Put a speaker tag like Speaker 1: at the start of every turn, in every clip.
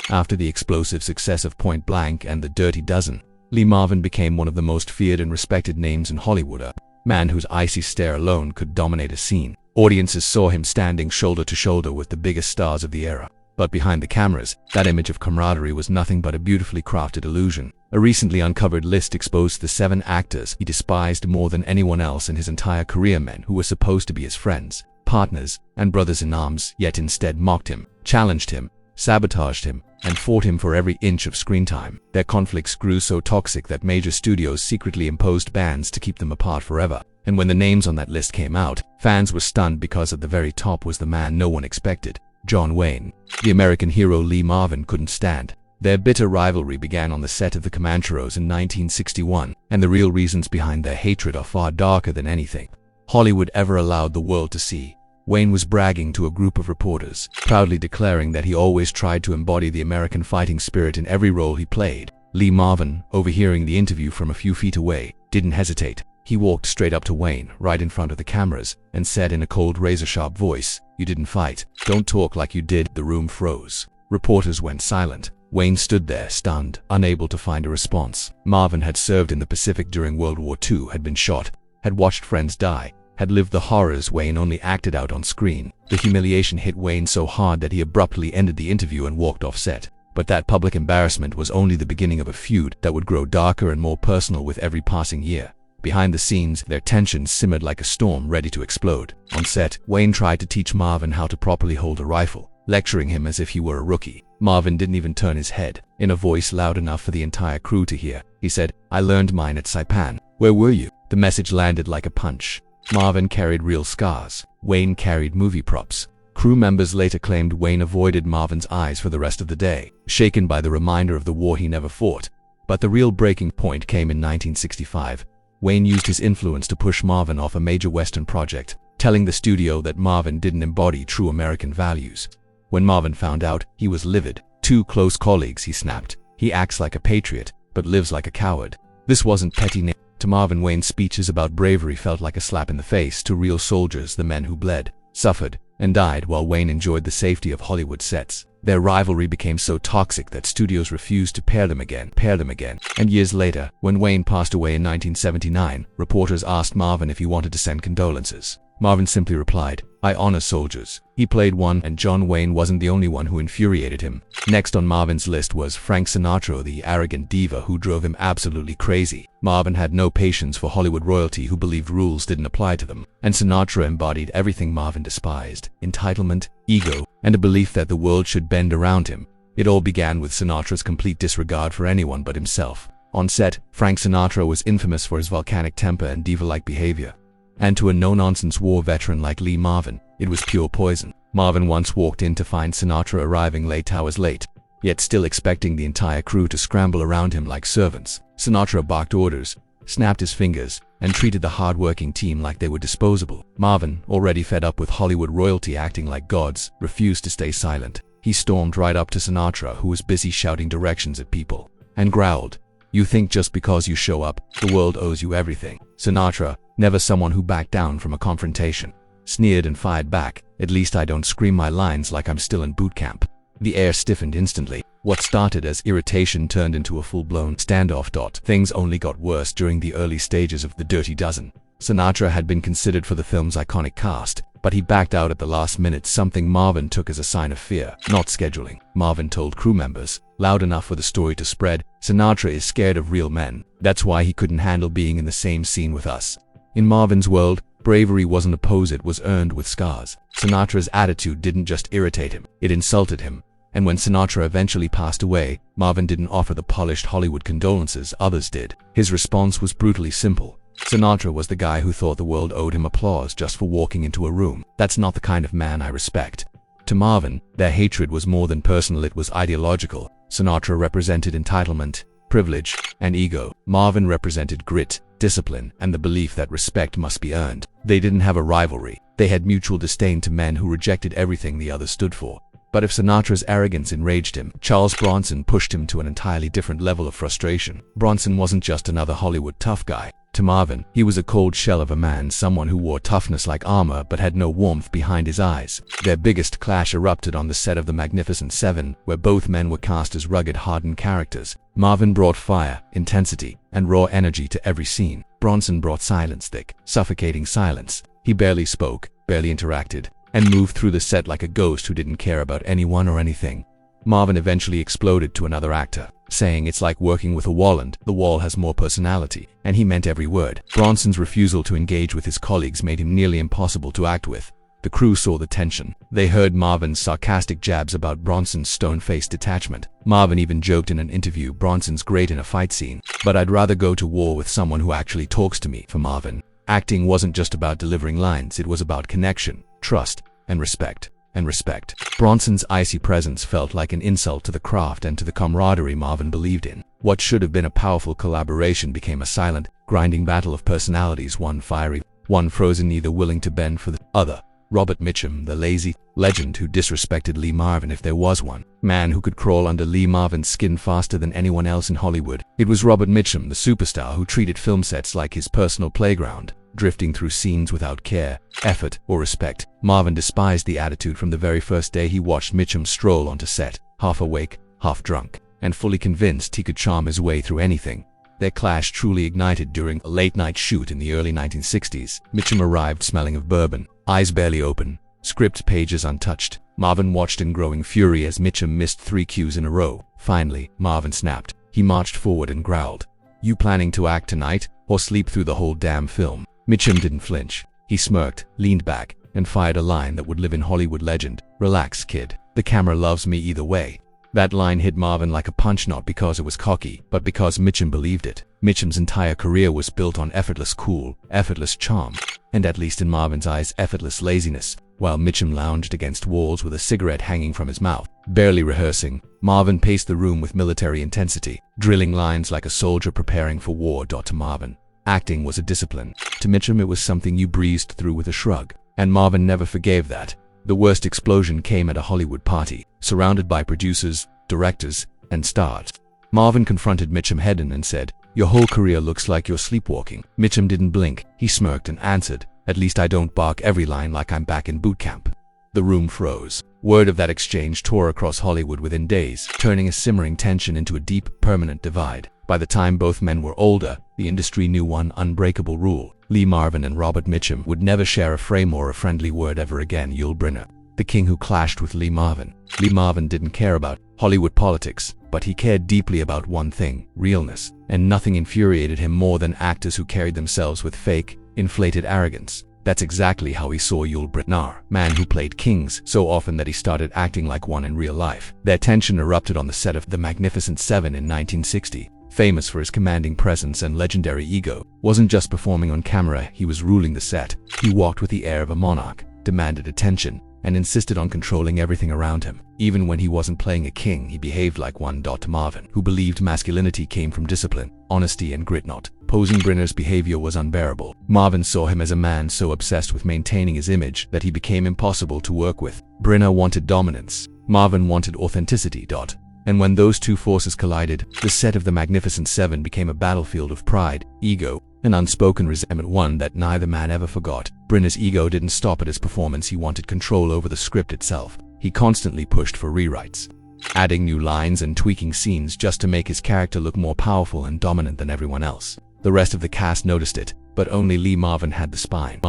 Speaker 1: After the explosive success of Point Blank and The Dirty Dozen, Lee Marvin became one of the most feared and respected names in Hollywood, a man whose icy stare alone could dominate a scene. Audiences saw him standing shoulder to shoulder with the biggest stars of the era. But behind the cameras, that image of camaraderie was nothing but a beautifully crafted illusion. A recently uncovered list exposed the 7 actors he despised more than anyone else in his entire career, men who were supposed to be his friends, partners, and brothers-in-arms, yet instead mocked him, challenged him, sabotaged him, and fought him for every inch of screen time. Their conflicts grew so toxic that major studios secretly imposed bans to keep them apart forever. And when the names on that list came out, fans were stunned because at the very top was the man no one expected, John Wayne. The American hero Lee Marvin couldn't stand. Their bitter rivalry began on the set of the Comancheros in 1961, and the real reasons behind their hatred are far darker than anything Hollywood ever allowed the world to see. Wayne was bragging to a group of reporters, proudly declaring that he always tried to embody the American fighting spirit in every role he played. Lee Marvin, overhearing the interview from a few feet away, didn't hesitate. He walked straight up to Wayne, right in front of the cameras, and said in a cold, razor-sharp voice, "You didn't fight. Don't talk like you did." The room froze. Reporters went silent. Wayne stood there, stunned, unable to find a response. Marvin had served in the Pacific during World War II, had been shot, had watched friends die, had lived the horrors Wayne only acted out on screen. The humiliation hit Wayne so hard that he abruptly ended the interview and walked off set. But that public embarrassment was only the beginning of a feud that would grow darker and more personal with every passing year. Behind the scenes, their tensions simmered like a storm ready to explode. On set, Wayne tried to teach Marvin how to properly hold a rifle, lecturing him as if he were a rookie. Marvin didn't even turn his head. In a voice loud enough for the entire crew to hear, he said, "I learned mine at Saipan." "Where were you?" The message landed like a punch. Marvin carried real scars. Wayne carried movie props. Crew members later claimed Wayne avoided Marvin's eyes for the rest of the day, shaken by the reminder of the war he never fought. But the real breaking point came in 1965. Wayne used his influence to push Marvin off a major Western project, telling the studio that Marvin didn't embody true American values. When Marvin found out, he was livid. "Two close colleagues," he snapped. "He acts like a patriot, but lives like a coward." This wasn't petty. To Marvin, Wayne's speeches about bravery felt like a slap in the face to real soldiers, the men who bled, suffered, and died while Wayne enjoyed the safety of Hollywood sets. Their rivalry became so toxic that studios refused to pair them again. And years later, when Wayne passed away in 1979, reporters asked Marvin if he wanted to send condolences. Marvin simply replied, "I honor soldiers." He played one, and John Wayne wasn't the only one who infuriated him. Next on Marvin's list was Frank Sinatra, the arrogant diva who drove him absolutely crazy. Marvin had no patience for Hollywood royalty who believed rules didn't apply to them, and Sinatra embodied everything Marvin despised: entitlement, ego, and a belief that the world should bend around him. It all began with Sinatra's complete disregard for anyone but himself. On set, Frank Sinatra was infamous for his volcanic temper and diva-like behavior. And to a no-nonsense war veteran like Lee Marvin, it was pure poison. Marvin once walked in to find Sinatra arriving late, hours late, yet still expecting the entire crew to scramble around him like servants. Sinatra barked orders, snapped his fingers, and treated the hard-working team like they were disposable. Marvin, already fed up with Hollywood royalty acting like gods, refused to stay silent. He stormed right up to Sinatra, who was busy shouting directions at people, and growled, "You think just because you show up, the world owes you everything?" Sinatra, never someone who backed down from a confrontation, sneered and fired back, "At least I don't scream my lines like I'm still in boot camp." The air stiffened instantly. What started as irritation turned into a full-blown standoff. Things only got worse during the early stages of The Dirty Dozen. Sinatra had been considered for the film's iconic cast, but he backed out at the last minute, something Marvin took as a sign of fear, not scheduling. Marvin told crew members, loud enough for the story to spread, "Sinatra is scared of real men. That's why he couldn't handle being in the same scene with us." In Marvin's world, bravery wasn't a pose, it was earned with scars. Sinatra's attitude didn't just irritate him, it insulted him. And when Sinatra eventually passed away, Marvin didn't offer the polished Hollywood condolences others did. His response was brutally simple. Sinatra was the guy who thought the world owed him applause just for walking into a room. "That's not the kind of man I respect." To Marvin, their hatred was more than personal, it was ideological. Sinatra represented entitlement, privilege, and ego. Marvin represented grit, discipline, and the belief that respect must be earned. They didn't have a rivalry. They had mutual disdain to men who rejected everything the other stood for. But if Sinatra's arrogance enraged him, Charles Bronson pushed him to an entirely different level of frustration. Bronson wasn't just another Hollywood tough guy. To Marvin, he was a cold shell of a man, someone who wore toughness like armor but had no warmth behind his eyes. Their biggest clash erupted on the set of The Magnificent Seven, where both men were cast as rugged, hardened characters. Marvin brought fire, intensity, and raw energy to every scene. Bronson brought silence, thick, suffocating silence. He barely spoke, barely interacted, and moved through the set like a ghost who didn't care about anyone or anything. Marvin eventually exploded to another actor, saying it's like working with a wall and the wall has more personality, and he meant every word. Bronson's refusal to engage with his colleagues made him nearly impossible to act with. The crew saw the tension. They heard Marvin's sarcastic jabs about Bronson's stone-faced detachment. Marvin even joked in an interview, "Bronson's great in a fight scene, but I'd rather go to war with someone who actually talks to me." For Marvin, acting wasn't just about delivering lines, it was about connection, trust, and respect. Bronson's icy presence felt like an insult to the craft and to the camaraderie Marvin believed in. What should have been a powerful collaboration became a silent, grinding battle of personalities, one fiery, one frozen, neither willing to bend for the other. Robert Mitchum, the lazy legend who disrespected Lee Marvin if there was one. Man who could crawl under Lee Marvin's skin faster than anyone else in Hollywood. It was Robert Mitchum, the superstar, who treated film sets like his personal playground, drifting through scenes without care, effort, or respect. Marvin despised the attitude from the very first day he watched Mitchum stroll onto set, half awake, half drunk, and fully convinced he could charm his way through anything. Their clash truly ignited during a late-night shoot in the early 1960s. Mitchum arrived smelling of bourbon, eyes barely open, script pages untouched. Marvin watched in growing fury as Mitchum missed 3 cues in a row. Finally, Marvin snapped. He marched forward and growled, "You planning to act tonight, or sleep through the whole damn film?" Mitchum didn't flinch. He smirked, leaned back, and fired a line that would live in Hollywood legend. "Relax, kid. The camera loves me either way." That line hit Marvin like a punch, not because it was cocky, but because Mitchum believed it. Mitchum's entire career was built on effortless cool, effortless charm, and at least in Marvin's eyes, effortless laziness. While Mitchum lounged against walls with a cigarette hanging from his mouth, barely rehearsing, Marvin paced the room with military intensity, drilling lines like a soldier preparing for war. To Marvin, acting was a discipline. To Mitchum, it was something you breezed through with a shrug, and Marvin never forgave that. The worst explosion came at a Hollywood party, surrounded by producers, directors, and stars. Marvin confronted Mitchum head-on and said, "Your whole career looks like you're sleepwalking." Mitchum didn't blink. He smirked and answered, "At least I don't bark every line like I'm back in boot camp." The room froze. Word of that exchange tore across Hollywood within days, turning a simmering tension into a deep, permanent divide. By the time both men were older, the industry knew one unbreakable rule. Lee Marvin and Robert Mitchum would never share a frame or a friendly word ever again. Brynner, the king who clashed with Lee Marvin. Lee Marvin didn't care about Hollywood politics, but he cared deeply about one thing: realness. And nothing infuriated him more than actors who carried themselves with fake, inflated arrogance. That's exactly how he saw Brynner, man who played kings so often that he started acting like one in real life. Their tension erupted on the set of The Magnificent Seven in 1960. Famous for his commanding presence and legendary ego, wasn't just performing on camera, he was ruling the set. He walked with the air of a monarch, demanded attention, and insisted on controlling everything around him. Even when he wasn't playing a king, he behaved like one. To Marvin, who believed masculinity came from discipline, honesty, and grit, not posing, Brynner's behavior was unbearable. Marvin saw him as a man so obsessed with maintaining his image that he became impossible to work with. Brynner wanted dominance. Marvin wanted authenticity. And when those two forces collided, the set of The Magnificent Seven became a battlefield of pride, ego, and unspoken resentment, one that neither man ever forgot. Brynner's ego didn't stop at his performance. He wanted control over the script itself. He constantly pushed for rewrites, adding new lines and tweaking scenes just to make his character look more powerful and dominant than everyone else. The rest of the cast noticed it, but only Lee Marvin had the spine.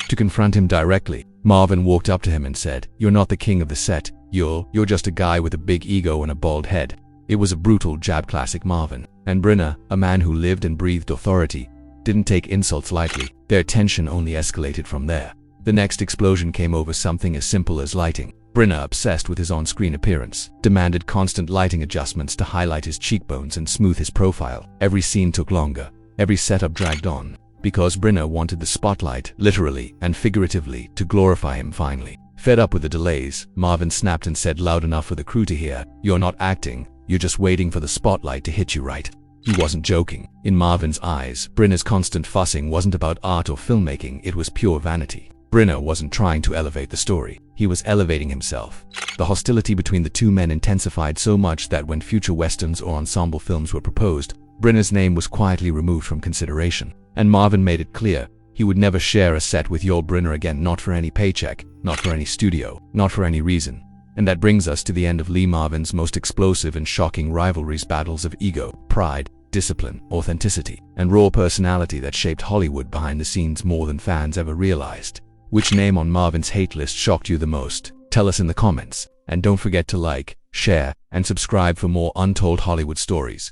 Speaker 1: To confront him directly. Marvin walked up to him and said, "You're not the king of the set. You're just a guy with a big ego and a bald head." It was a brutal jab, classic Marvin. And Brynner, a man who lived and breathed authority, didn't take insults lightly. Their tension only escalated from there. The next explosion came over something as simple as lighting. Brynner, obsessed with his on-screen appearance, demanded constant lighting adjustments to highlight his cheekbones and smooth his profile. Every scene took longer. Every setup dragged on, because Brynner wanted the spotlight, literally and figuratively, to glorify him. Finally, fed up with the delays, Marvin snapped and said loud enough for the crew to hear, "You're not acting, you're just waiting for the spotlight to hit you, right?" He wasn't joking. In Marvin's eyes, Brynner's constant fussing wasn't about art or filmmaking, it was pure vanity. Brynner wasn't trying to elevate the story, he was elevating himself. The hostility between the two men intensified so much that when future westerns or ensemble films were proposed, Brynner's name was quietly removed from consideration, and Marvin made it clear he would never share a set with Yul Brynner again, not for any paycheck, not for any studio, not for any reason. And that brings us to the end of Lee Marvin's most explosive and shocking rivalries, battles of ego, pride, discipline, authenticity, and raw personality that shaped Hollywood behind the scenes more than fans ever realized. Which name on Marvin's hate list shocked you the most? Tell us in the comments, and don't forget to like, share, and subscribe for more untold Hollywood stories.